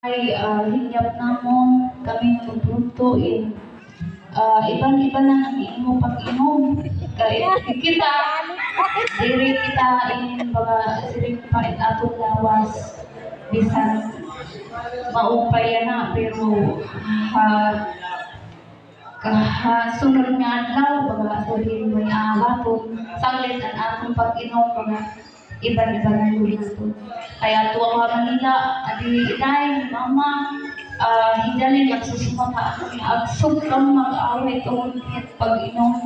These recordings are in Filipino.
ay hinggap namon kami maglutuin. Iban-iba na ang imo pag-inom. Kaya kita, diri kita in mga siring pait atong lawas. Bisan maupay na pero sunod nga adlaw mga sabihin mo hapon saglit ang atong pag-inom mga iban-iba na luto. Kaya tuwa ka Manila, adi inay, mama, hidali magsusumat ako niya. Agsog kang mag-away tungkol pag-inom.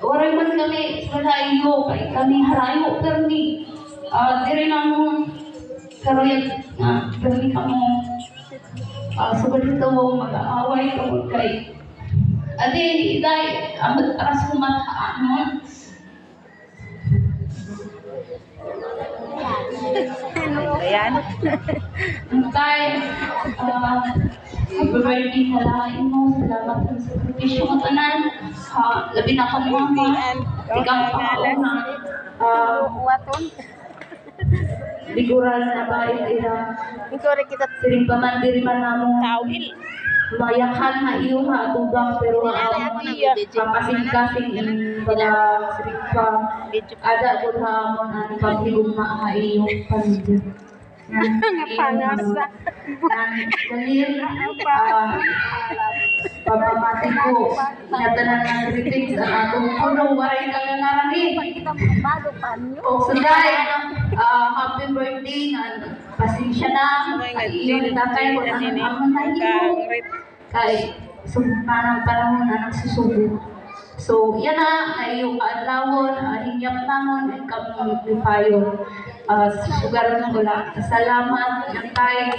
Waray man kami sa layo, kay kami harayo, pero ni, diri na mo, karuyag na, kami kamo, sugad ito mo mag-away tungkol kay, adi, inay, aras kumataan mo. Ayan. Tay, birthday na lain mo. Salamat sa sakripisyo mo tanan. Labi na ka mama. Ikaw pa na. Liguran na ba ito? Sorry kita Siring pamandiri man namong tawil. mayakan na iyo ha tubang pero ang kapasing-kasing para siring pa ada ko hamon ang paghigugma ha iyong pamilya. Pangasa. Dalil, pagpamati ko, natanan ng greetings ang atong puno, waray kagangarani. O sunday, happy birthday, pasensya na, iyong tatay ko na ang nahihimo. Kay, parang panahon na nagsusubo. So, yan na, ay yung kaadlawon, hingyap namon, ikaw payo. Sugar na wala. Salamat, yung tay.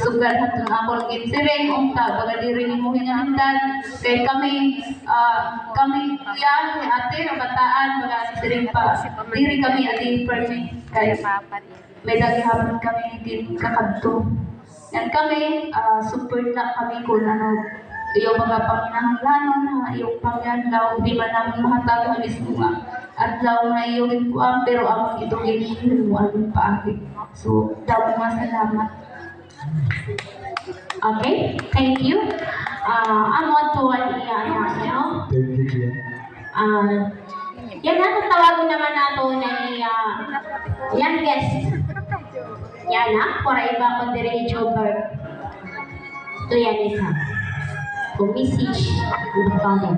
Sugar na itong akong ginsiring, unta, bagadiri ni mo hinahandan. Kaya kami yan, kay ate, kabataan, bagadiri pa. Diri kami, ate, permit. Kaya may daghihapon kami, din kakadto. Yan kami, support na kami kung ano, yung mga panginahanglanon, yung pangyanlaw, di man namin mahatag ang mismo adlaw na iyong ikuang, pero ang itong inihiluan ng paagit. So, daw mga salamat. Okay, thank you. Amo tuwan iyan na, Thank you. yan na, tawagan naman nato na yan guest. Yan na, para iba kong diretso bird. Ito yan isa. Message ang